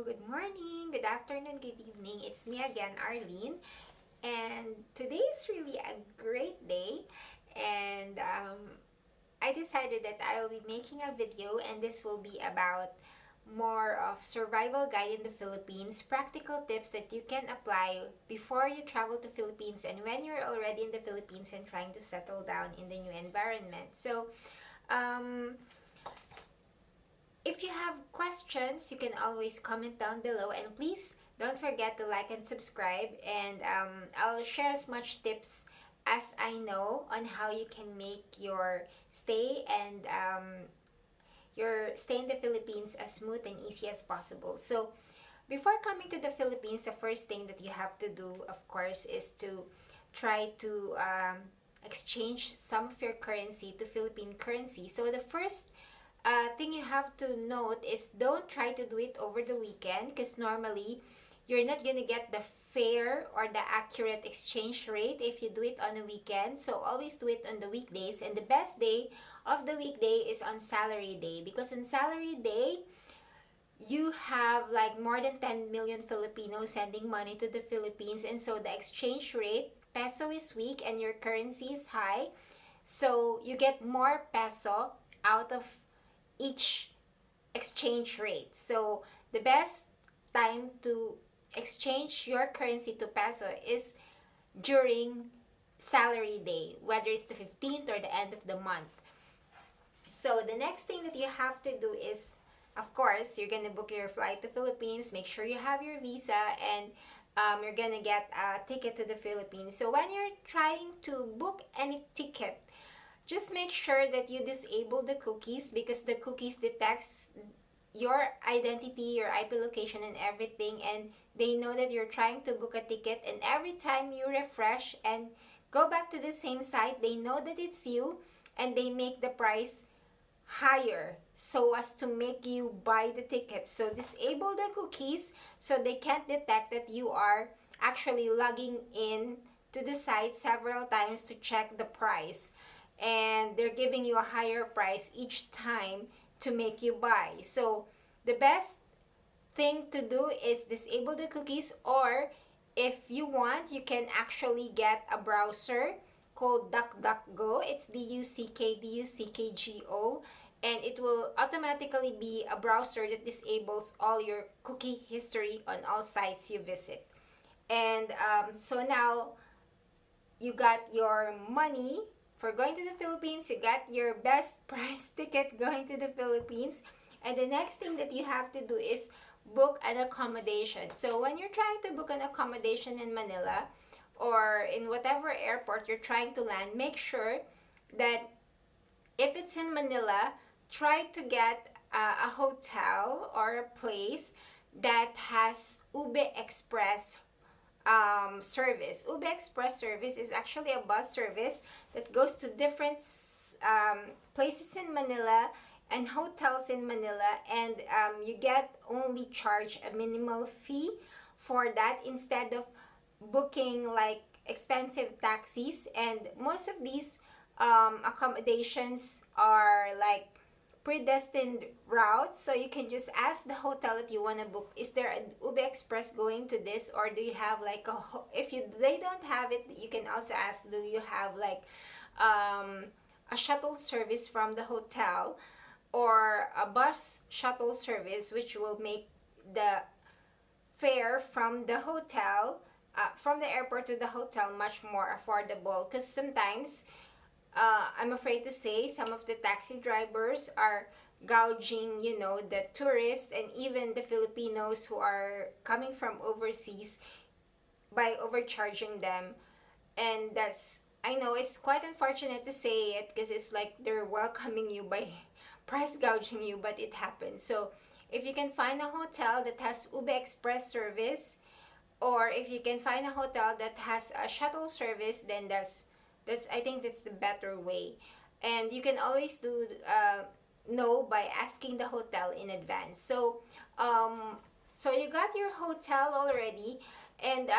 good morning, good afternoon, good evening. It's me again, Arlene, and today is really a great day. And I decided that I'll be making a video, and this will be about more of survival guide in the Philippines, practical tips that you can apply before you travel to Philippines and when you're already in the Philippines and trying to settle down in the new environment. Um, if you have questions, you can always comment down below, and please don't forget to like and subscribe. And I'll share as much tips as I know on how you can make your stay in the Philippines as smooth and easy as possible. So before coming to the Philippines, the first thing that you have to do, of course, is to try to exchange some of your currency to Philippine currency. So the first thing you have to note is don't try to do it over the weekend, because normally you're not gonna get the fair or the accurate exchange rate if you do it on a weekend. So always do it on the weekdays, and the best day of the weekday is on salary day, because on salary day you have like more than 10 million Filipinos sending money to the Philippines, and so the exchange rate, peso is weak and your currency is high, so you get more peso out of each exchange rate. So the best time to exchange your currency to peso is during salary day, whether it's the 15th or the end of the month. So the next thing that you have to do is, of course, you're gonna book your flight to Philippines. Make sure you have your visa, and you're gonna get a ticket to the Philippines. So when you're trying to book any ticket, just make sure that you disable the cookies, because the cookies detects your identity, your IP location, and everything, and they know that you're trying to book a ticket. And every time you refresh and go back to the same site, they know that it's you, and they make the price higher so as to make you buy the ticket. So disable the cookies so they can't detect that you are actually logging in to the site several times to check the price, and they're giving you a higher price each time to make you buy. So the best thing to do is disable the cookies, or if you want, you can actually get a browser called DuckDuckGo. It's DuckDuckGo, and it will automatically be a browser that disables all your cookie history on all sites you visit. And so now you got your money for going to the Philippines, you got your best price ticket going to the Philippines, and the next thing that you have to do is book an accommodation. So when you're trying to book an accommodation in Manila or in whatever airport you're trying to land, make sure that if it's in Manila, try to get a hotel or a place that has Ube Express service. Ube Express service is actually a bus service that goes to different places in Manila and hotels in Manila, and you get only charge a minimal fee for that instead of booking like expensive taxis. And most of these accommodations are like predestined routes, so you can just ask the hotel that you want to book, is there an Ube Express going to this, or do you have like if they don't have it, you can also ask, do you have like a shuttle service from the hotel, or a bus shuttle service, which will make the fare from the hotel, from the airport to the hotel, much more affordable. Because sometimes I'm afraid to say some of the taxi drivers are gouging, the tourists and even the Filipinos who are coming from overseas by overcharging them. And that's, I know it's quite unfortunate to say it, because it's like they're welcoming you by price gouging you, but it happens. So if you can find a hotel that has Ube Express service, or if you can find a hotel that has a shuttle service, then that's I think that's the better way. And you can always do know by asking the hotel in advance. So you got your hotel already, and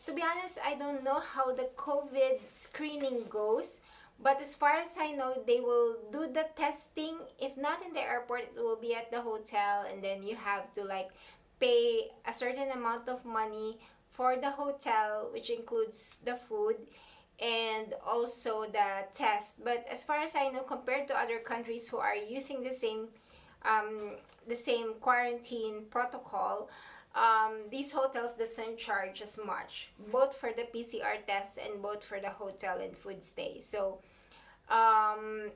to be honest, I don't know how the COVID screening goes, but as far as I know, they will do the testing. If not in the airport, it will be at the hotel, and then you have to like pay a certain amount of money for the hotel, which includes the food and also the test. But as far as I know, compared to other countries who are using um, the same quarantine protocol, these hotels doesn't charge as much, both for the PCR test and both for the hotel and food stay. So um,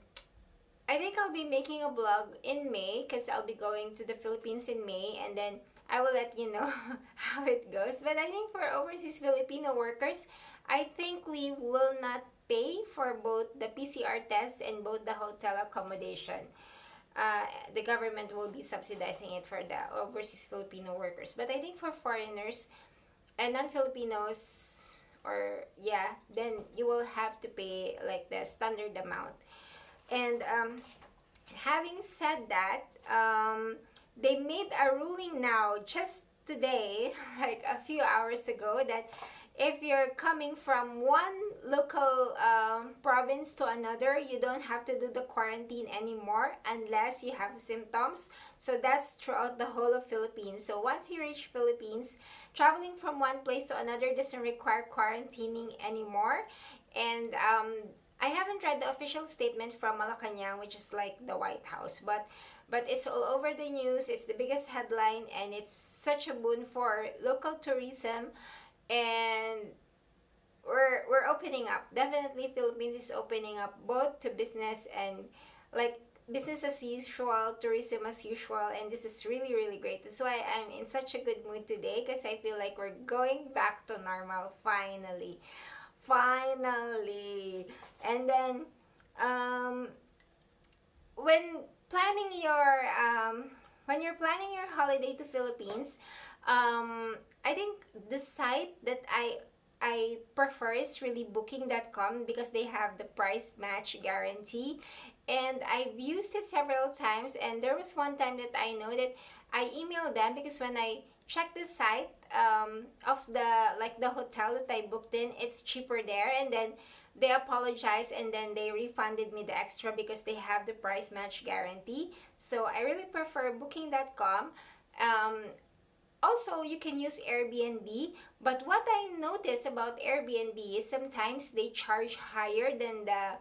I think I'll be making a blog in May because I'll be going to the Philippines in May, and then I will let you know how it goes. But I think for overseas Filipino workers, I think we will not pay for both the PCR test and both the hotel accommodation. The government will be subsidizing it for the overseas Filipino workers. But I think for foreigners and non-Filipinos, or yeah, then you will have to pay like the standard amount. And having said that, they made a ruling now just today, like a few hours ago, that if you're coming from one local province to another, you don't have to do the quarantine anymore unless you have symptoms. So that's throughout the whole of Philippines. So once you reach Philippines, traveling from one place to another doesn't require quarantining anymore. And I haven't read the official statement from Malacanang, which is like the White House, but it's all over the news. It's the biggest headline, and it's such a boon for local tourism. And we're opening up. Definitely, Philippines is opening up both to business and like business as usual, tourism as usual, and this is really really great. That's why I'm in such a good mood today because I feel like we're going back to normal finally. Finally. And then um, when planning your when you're planning your holiday to Philippines, I think the site that I prefer is really booking.com because they have the price match guarantee, and I've used it several times. And there was one time that I know that I emailed them because when I checked the site of the hotel that I booked in, it's cheaper there, and then they apologized and then they refunded me the extra because they have the price match guarantee. So I really prefer booking.com. Um, Also, you can use Airbnb, but what I notice about Airbnb is sometimes they charge higher than the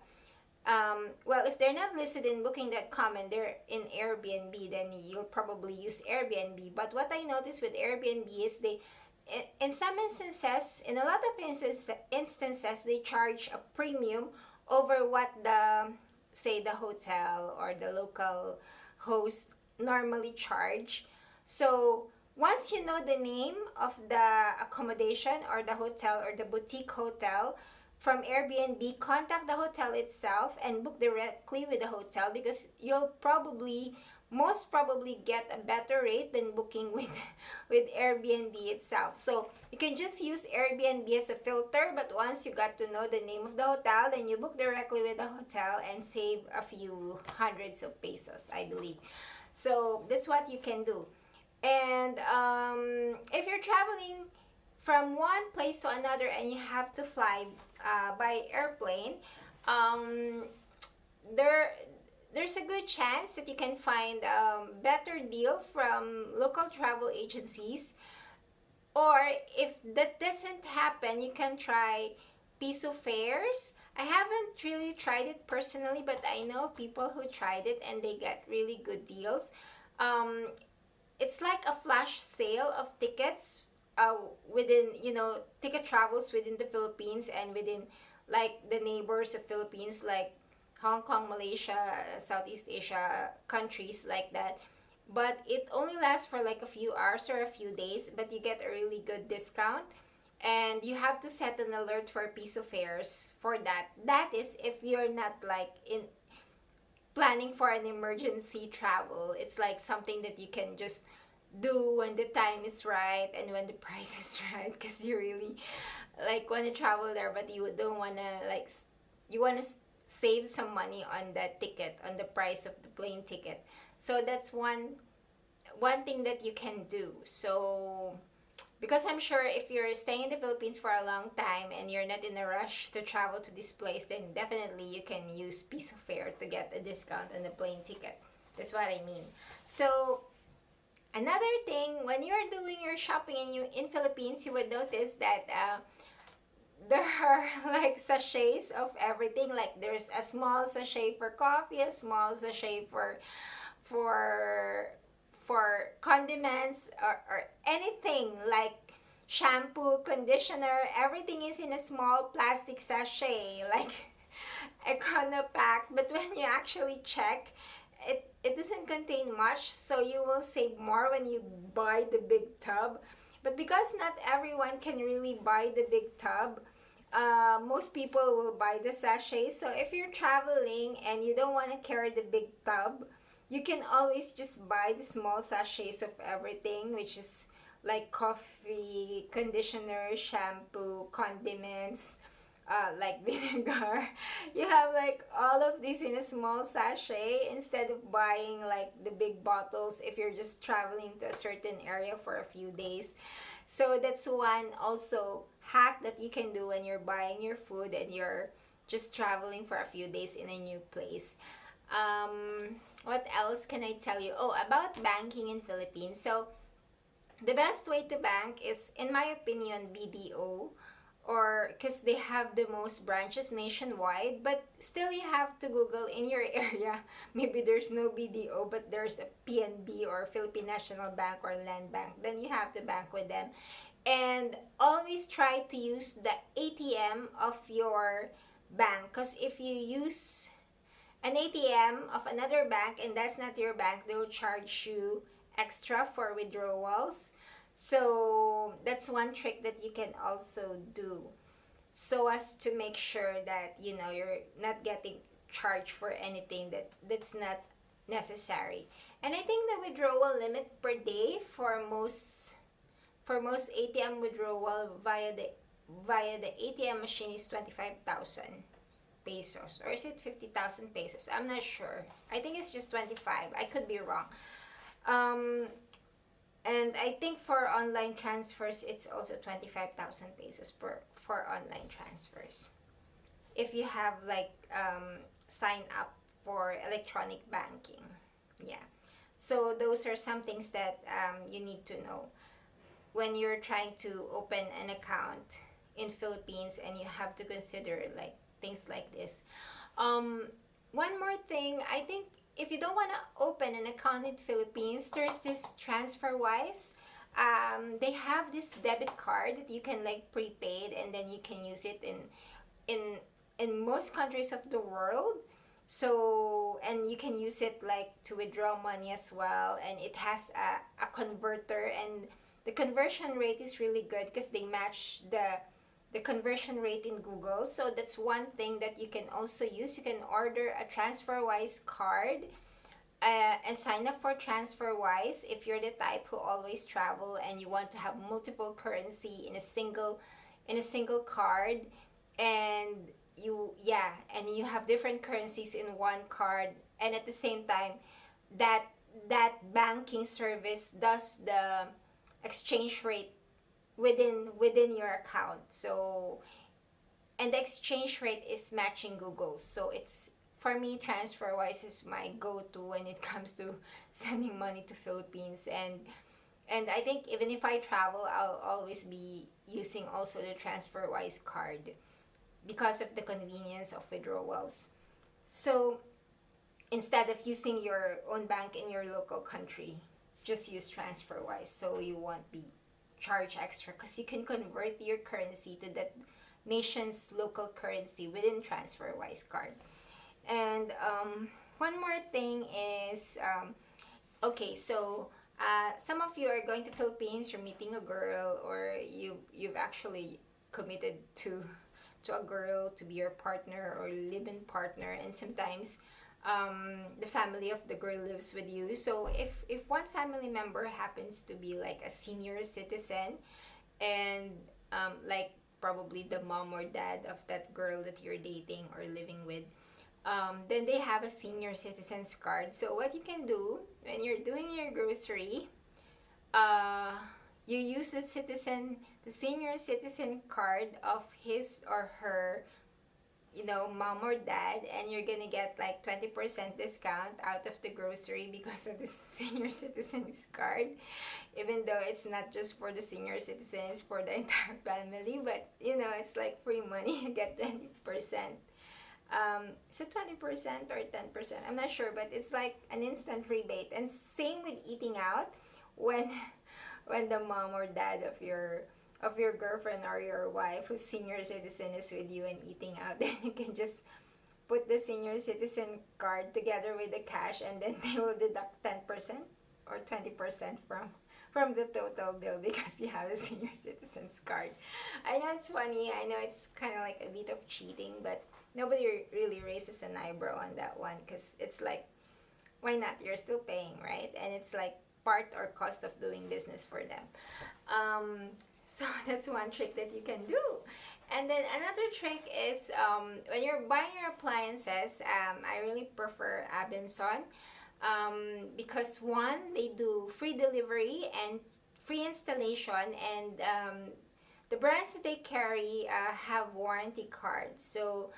well, if they're not listed in booking.com and they're in Airbnb, then you'll probably use Airbnb. But what I noticed with Airbnb is they, in some instances, in a lot of instances, they charge a premium over what the, say, the hotel or the local host normally charge. So once you know the name of the accommodation or the hotel or the boutique hotel from Airbnb, contact the hotel itself and book directly with the hotel because you'll probably most probably get a better rate than booking with with Airbnb itself. So you can just use Airbnb as a filter, but once you got to know the name of the hotel, then you book directly with the hotel and save a few hundreds of pesos, I believe. So that's what you can do. And if you're traveling from one place to another and you have to fly by airplane, um, there there's a good chance that you can find a better deal from local travel agencies. Or if that doesn't happen, you can try peso fares. I haven't really tried it personally, but I know people who tried it and they get really good deals. Um, it's like a flash sale of tickets within, ticket travels within the Philippines and within like the neighbors of Philippines, like Hong Kong, Malaysia, Southeast Asia countries like that. But it only lasts for like a few hours or a few days, but you get a really good discount. And you have to set an alert for peso fares for that. That is if you're not like in planning for an emergency travel. It's like something that you can just do when the time is right and when the price is right, because you really like want to travel there, but you don't want to like you want to save some money on that ticket, on the price of the plane ticket. So that's one thing that you can do. So because I'm sure if you're staying in the Philippines for a long time and you're not in a rush to travel to this place, then definitely you can use piece of fare to get a discount on the plane ticket. That's what I mean. So Another thing, when you're doing your shopping in Philippines, you would notice that there are like sachets of everything. Like there's a small sachet for coffee, a small sachet for for condiments, or anything like shampoo, conditioner. Everything is in a small plastic sachet, like Econopack. But when you actually check, it doesn't contain much, so you will save more when you buy the big tub. But because not everyone can really buy the big tub, most people will buy the sachet. So if you're traveling and you don't want to carry the big tub, you can always just buy the small sachets of everything, which is like coffee, conditioner, shampoo, condiments, like vinegar. You have like all of these in a small sachet instead of buying like the big bottles if you're just traveling to a certain area for a few days. So that's one also hack that you can do when you're buying your food and you're just traveling for a few days in a new place. What else can I tell you? Oh, about banking in Philippines. So the best way to bank is, in my opinion, BDO, or because they have the most branches nationwide. But still, you have to Google in your area. Maybe there's no BDO, but there's a PNB or Philippine National Bank or Land Bank. Then you have to bank with them. And always try to use the ATM of your bank, because if you use an ATM of another bank and that's not your bank, they'll charge you extra for withdrawals. So that's one trick that you can also do, so as to make sure that you're not getting charged for anything that's not necessary. And I think the withdrawal limit per day for most ATM withdrawal via the ATM machine is 25,000 pesos, or is it 50,000 pesos? I'm not sure. I think it's just 25. I could be wrong. Um, and I think for online transfers, it's also 25,000 pesos for online transfers. If you have like sign up for electronic banking. Yeah. So those are some things that you need to know when you're trying to open an account in Philippines, and you have to consider like things like this. Um, One more thing, I think if you don't want to open an account in Philippines, there's this TransferWise. They have this debit card that you can like prepaid, and then you can use it in in most countries of the world. So, and you can use it like to withdraw money as well, and it has a converter, and the conversion rate is really good because they match the conversion rate in Google. So that's one thing that you can also use. You can order a TransferWise card, and sign up for TransferWise if you're the type who always travel and you want to have multiple currency in a single card. And you have different currencies in one card, and at the same time that banking service does the exchange rate within your account. So, and the exchange rate is matching Google's. So it's, for me, TransferWise is my go-to when it comes to sending money to Philippines. And I think even if I travel, I'll always be using also the TransferWise card because of the convenience of withdrawals. So instead of using your own bank in your local country, just use TransferWise so you won't be charged extra, because you can convert your currency to that nation's local currency within TransferWise card. And one more thing is, okay, so some of you are going to Philippines, you're meeting a girl, or you've actually committed to a girl to be your partner or live-in partner, and sometimes the family of the girl lives with you. So if one family member happens to be like a senior citizen, and like probably the mom or dad of that girl that you're dating or living with, then they have a senior citizens card. So what you can do when you're doing your grocery, uh, you use the senior citizen card of his or her, mom or dad, and you're gonna get like 20% discount out of the grocery because of the senior citizens card, even though it's not just for the senior citizens, for the entire family. But it's like free money. You get 20%. So 20% or 10%, I'm not sure, but it's like an instant rebate. And same with eating out, when when the mom or dad of your girlfriend or your wife who's senior citizen is with you and eating out, then you can just put the senior citizen card together with the cash, and then they will deduct 10% or 20% from the total bill because you have a senior citizen's card. I know it's funny. I know it's kind of like a bit of cheating, but nobody really raises an eyebrow on that one because it's like, why not? You're still paying, right? And it's like part or cost of doing business for them. So that's one trick that you can do. And then another trick is, when you're buying your appliances, I really prefer Abenson, because one, they do free delivery and free installation, and the brands that they carry have warranty cards. So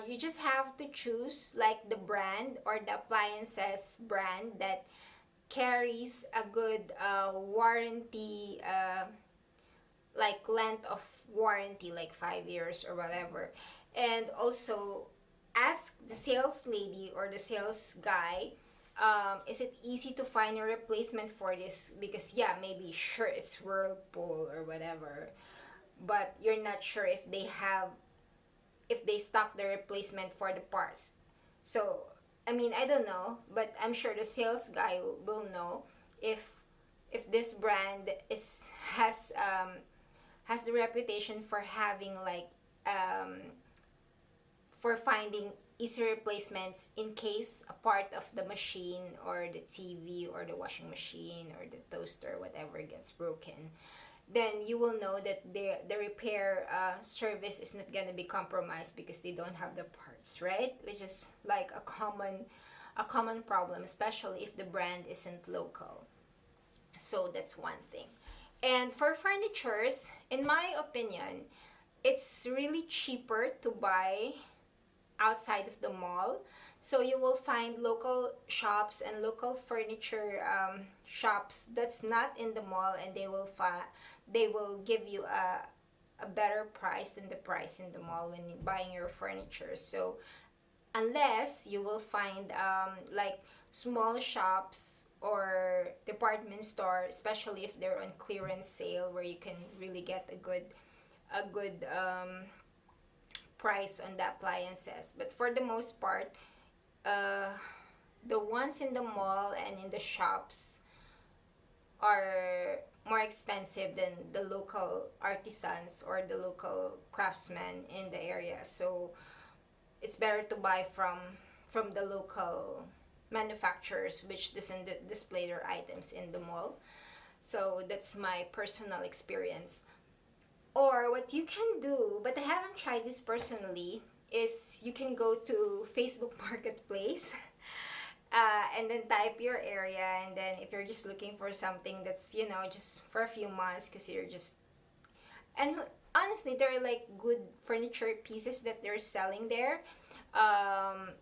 you just have to choose like the brand or the appliances brand that carries a good warranty, like length of warranty, like 5 years or whatever. And also ask the sales lady or the sales guy, is it easy to find a replacement for this? Because yeah, maybe sure it's Whirlpool or whatever, but you're not sure if they stock the replacement for the parts. So I mean, I don't know, but I'm sure the sales guy will know if this brand has the reputation for having like, for finding easy replacements in case a part of the machine or the TV or the washing machine or the toaster, whatever, gets broken. Then you will know that the repair service is not gonna be compromised because they don't have the parts, right? Which is like a common problem, especially if the brand isn't local. So that's one thing. And for furnitures, in my opinion, it's really cheaper to buy outside of the mall. So you will find local shops and local furniture shops that's not in the mall, and they will give you a better price than the price in the mall when buying your furniture. So unless you will find like small shops or department store, especially if they're on clearance sale, where you can really get a good price on the appliances. But for the most part, uh, the ones in the mall and in the shops are more expensive than the local artisans or the local craftsmen in the area. So it's better to buy from the local manufacturers, which doesn't display their items in the mall. So that's my personal experience. Or what you can do, but I haven't tried this personally, is you can go to Facebook Marketplace, and then type your area, and then if you're just looking for something that's just for a few months, because you're just and honestly, there are like good furniture pieces that they're selling there, um,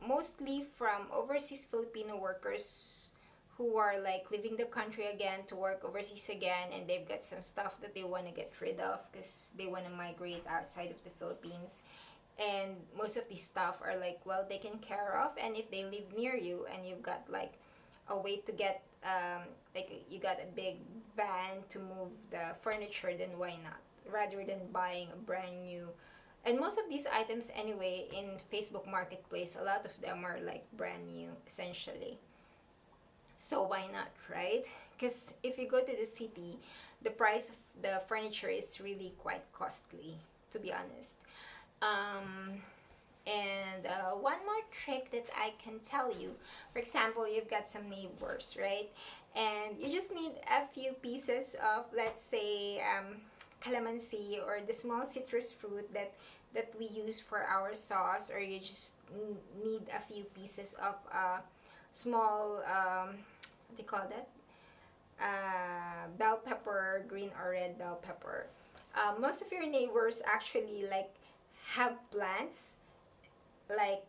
mostly from overseas Filipino workers who are like leaving the country again to work overseas again, and they've got some stuff that they want to get rid of because they want to migrate outside of the Philippines. And most of these stuff are like well taken care of, and if they live near you and you've got like a way to get, like you got a big van to move the furniture, then why not, rather than buying a brand new. And most of these items anyway in Facebook Marketplace, a lot of them are like brand new essentially. So why not, right? Because if you go to the city, the price of the furniture is really quite costly, to be honest. um, and one more trick that I can tell you, for example, you've got some neighbors, right? And you just need a few pieces of, let's say, calamansi or the small citrus fruit that we use for our sauce, or you just need a few pieces of small, what do you call that? Bell pepper, green or red bell pepper. Most of your neighbors actually like have plants, like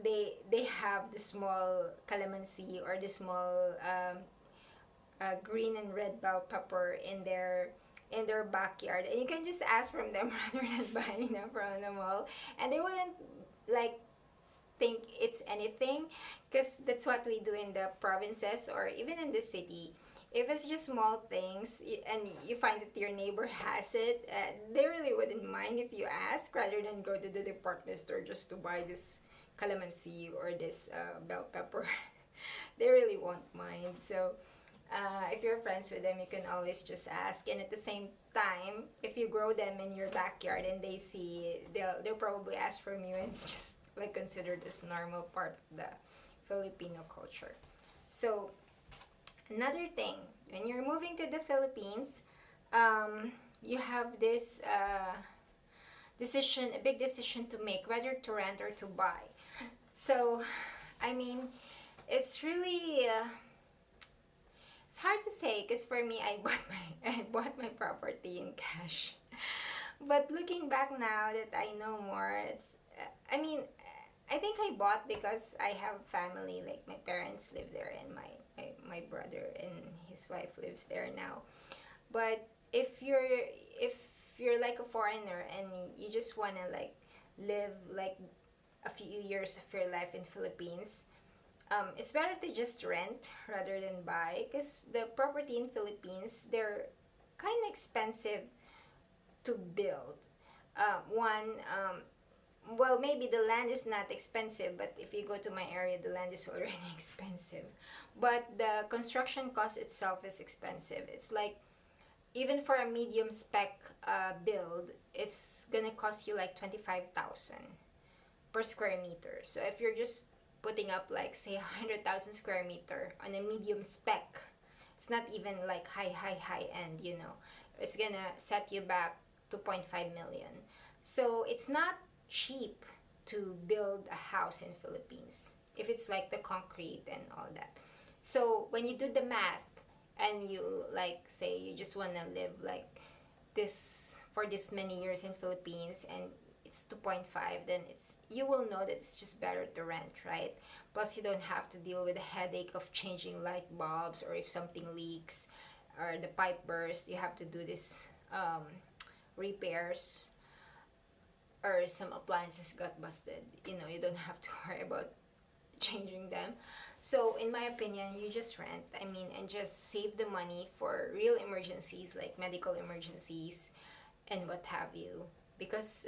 they have the small calamansi or the small green and red bell pepper in their backyard, and you can just ask from them rather than buying them from the mall, and they wouldn't like think it's anything, because that's what we do in the provinces or even in the city. If it's just small things and you find that your neighbor has it, they really wouldn't mind if you ask rather than go to the department store just to buy this calamansi or this bell pepper. They really won't mind. So if you're friends with them, you can always just ask. And at the same time, if you grow them in your backyard and they see, they'll probably ask from you, and it's just like considered as normal part of the Filipino culture. So another thing, when you're moving to the Philippines, you have this decision, a big decision to make, whether to rent or to buy. So, I mean, it's really it's hard to say, because for me, I bought my I bought my property in cash. But looking back now that I know more, it's I mean, I think I bought because I have family, like my parents live there, and my brother and his wife lives there now. But if you're like a foreigner and you just want to like live like a few years of your life in Philippines, it's better to just rent rather than buy, because the property in Philippines, they're kind of expensive to build. One, well, maybe the land is not expensive, but if you go to my area, the land is already expensive. But the construction cost itself is expensive. It's like, even for a medium spec build, it's gonna cost you like 25,000 per square meter. So if you're just putting up like say 100,000 square meter on a medium spec, it's not even like high end, you know. It's gonna set you back 2.5 million. So it's not cheap to build a house in Philippines if it's like the concrete and all that. So when you do the math and you like say you just want to live like this for this many years in Philippines, and it's 2.5, then it's you will know that it's just better to rent, right? Plus you don't have to deal with the headache of changing light bulbs, or if something leaks or the pipe burst, you have to do this repairs, or some appliances got busted. You know, you don't have to worry about changing them. So in my opinion, you just rent, I mean, and just save the money for real emergencies like medical emergencies and what have you, because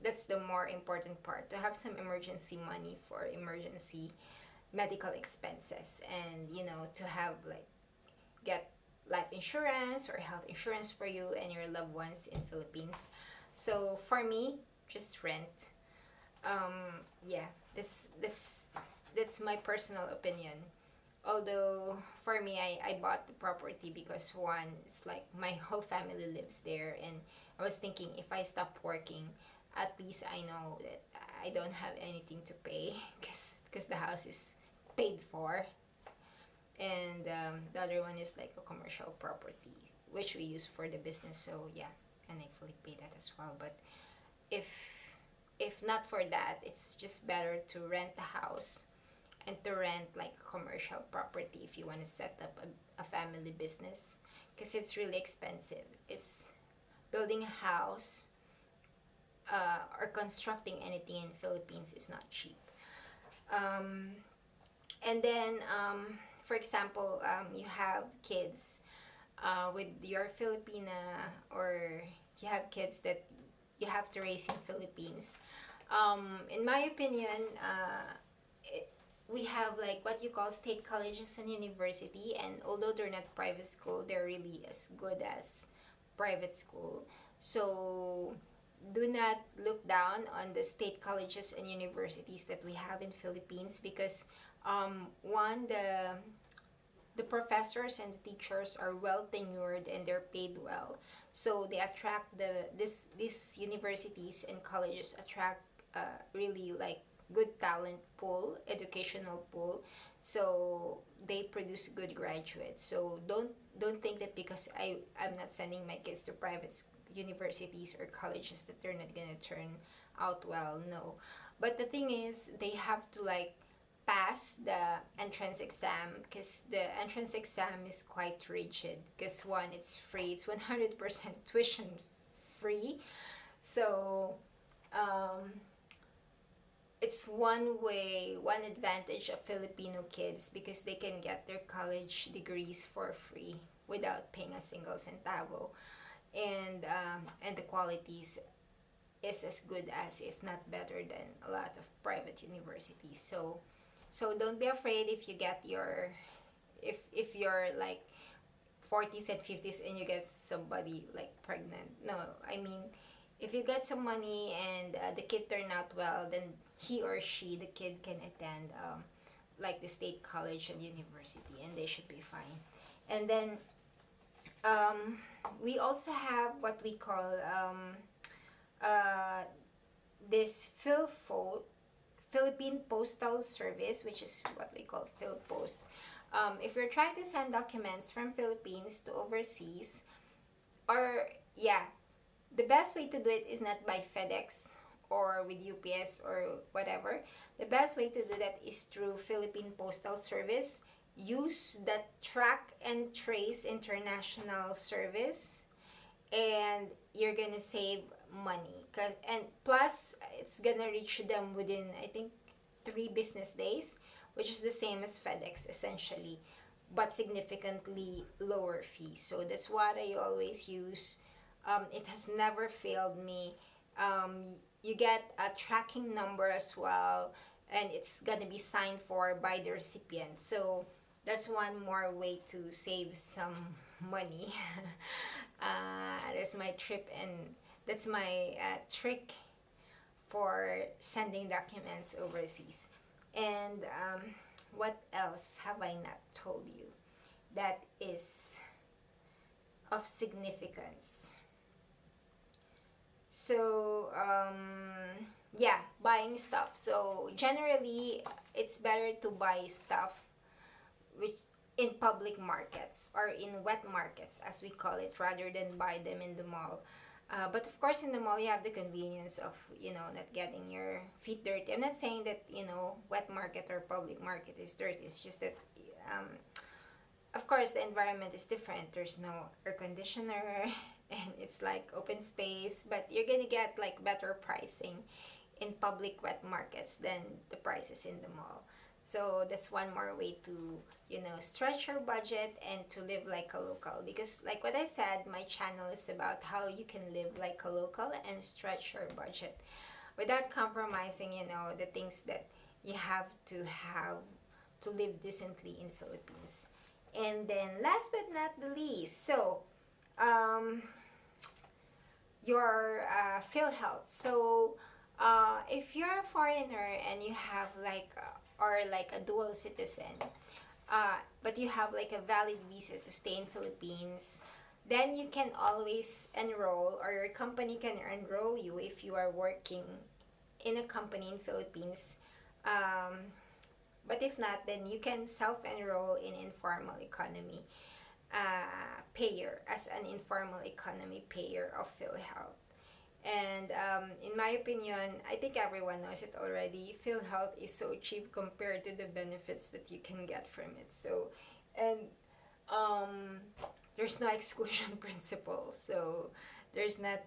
that's the more important part, to have some emergency money for emergency medical expenses, and you know, to have like get life insurance or health insurance for you and your loved ones in Philippines. So for me, just rent. Yeah, that's my personal opinion. Although for me, I bought the property because one, it's like my whole family lives there, and I was thinking if I stop working, at least I know that I don't have anything to pay, because the house is paid for, and the other one is like a commercial property which we use for the business. So yeah, and I fully pay that as well. But if if not for that, it's just better to rent the house and to rent like commercial property if you want to set up a family business, because it's really expensive. It's building a house or constructing anything in Philippines is not cheap. Um, and then for example, you have kids with your Filipina, or you have kids that you have to raise in Philippines. In my opinion, we have like what you call state colleges and university, and although they're not private school, they're really as good as private school. So do not look down on the state colleges and universities that we have in Philippines, because one, the professors and the teachers are well tenured and they're paid well, so they attract these universities and colleges attract really like good talent pool, educational pool, so they produce good graduates. So don't think that because I'm not sending my kids to universities or colleges that they're not gonna turn out well. No, but the thing is, they have to like pass the entrance exam, because the entrance exam is quite rigid, because one, it's free, it's 100% tuition free. So um, it's one way, one advantage of Filipino kids, because they can get their college degrees for free without paying a single centavo, and the qualities is as good as, if not better than, a lot of private universities. So don't be afraid if you get your, if you're like 40s and 50s and you get somebody like pregnant. No, I mean, if you get some money and the kid turned out well, then he or she, the kid, can attend like the state college and university, and they should be fine. And then um, we also have what we call uh, this Philippine Postal Service, which is what we call PhilPost. If you're trying to send documents from Philippines to overseas, or yeah, the best way to do it is not by FedEx or with UPS or whatever. The best way to do that is through Philippine Postal Service. Use the track and trace international service, and you're gonna save money. And plus, it's gonna reach them within, I think, 3 business days, which is the same as FedEx essentially, but significantly lower fees. So that's what I always use. It has never failed me. You get a tracking number as well, and it's gonna be signed for by the recipient. So that's one more way to save some money. That's my trip, and that's my trick for sending documents overseas. And what else have I not told you that is of significance? So yeah, buying stuff. So generally, it's better to buy stuff which in public markets, or in wet markets as we call it, rather than buy them in the mall. But of course, in the mall, you have the convenience of, not getting your feet dirty. I'm not saying that, wet market or public market is dirty. It's just that, um, of course, the environment is different. There's no air conditioner, and it's like open space. But you're gonna get like better pricing in public wet markets than the prices in the mall. So that's one more way to, stretch your budget and to live like a local. Because, like what I said, my channel is about how you can live like a local and stretch your budget without compromising, the things that you have to live decently in Philippines. And then, last but not the least, so um, your PhilHealth. So if you're a foreigner and you have like or like a dual citizen, but you have like a valid visa to stay in Philippines, then you can always enroll, or your company can enroll you if you are working in a company in Philippines. But if not, then you can self-enroll in informal economy payer, as an informal economy payer of PhilHealth. And in my opinion, I think everyone knows it already. PhilHealth is so cheap compared to the benefits that you can get from it. So, and um, there's no exclusion principle. So there's no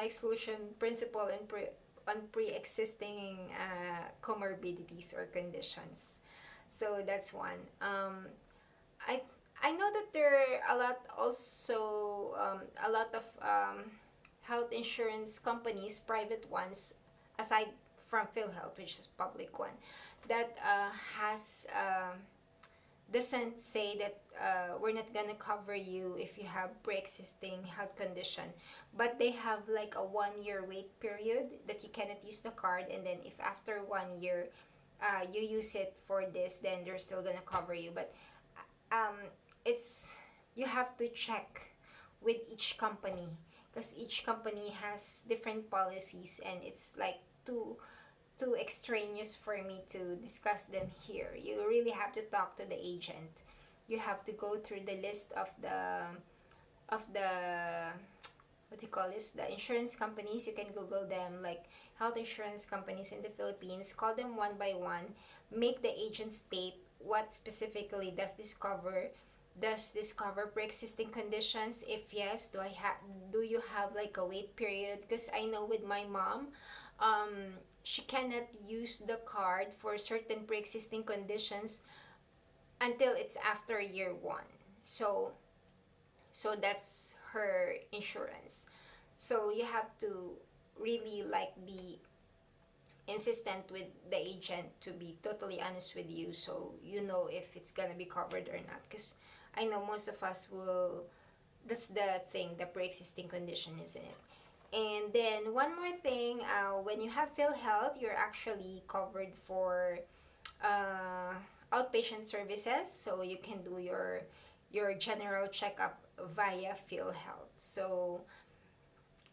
exclusion principle on pre-existing comorbidities or conditions. So that's one. I I know that there are a lot of health insurance companies, private ones, aside from PhilHealth, which is public one, that has doesn't say that we're not gonna cover you if you have pre-existing health condition, but they have like a 1 year wait period that you cannot use the card, and then if after 1 year you use it for this, then they're still gonna cover you. But um, it's you have to check with each company, because each company has different policies, and it's like too extraneous for me to discuss them here. You really have to talk to the agent. You have to go through the list of the what do you call this, the insurance companies. You can google them, like health insurance companies in the Philippines. Call them one by one, make the agent state what specifically does this cover pre-existing conditions. If yes, do you have like a wait period? Because I know with my mom, she cannot use the card for certain pre-existing conditions until it's after year one. So that's her insurance. So you have to really like be insistent with the agent to be totally honest with you, so you know if it's gonna be covered or not. Because I know most of us will, that's the thing, the pre-existing condition, isn't it? And then one more thing, when you have PhilHealth, you're actually covered for uh, outpatient services, so you can do your general checkup via PhilHealth. So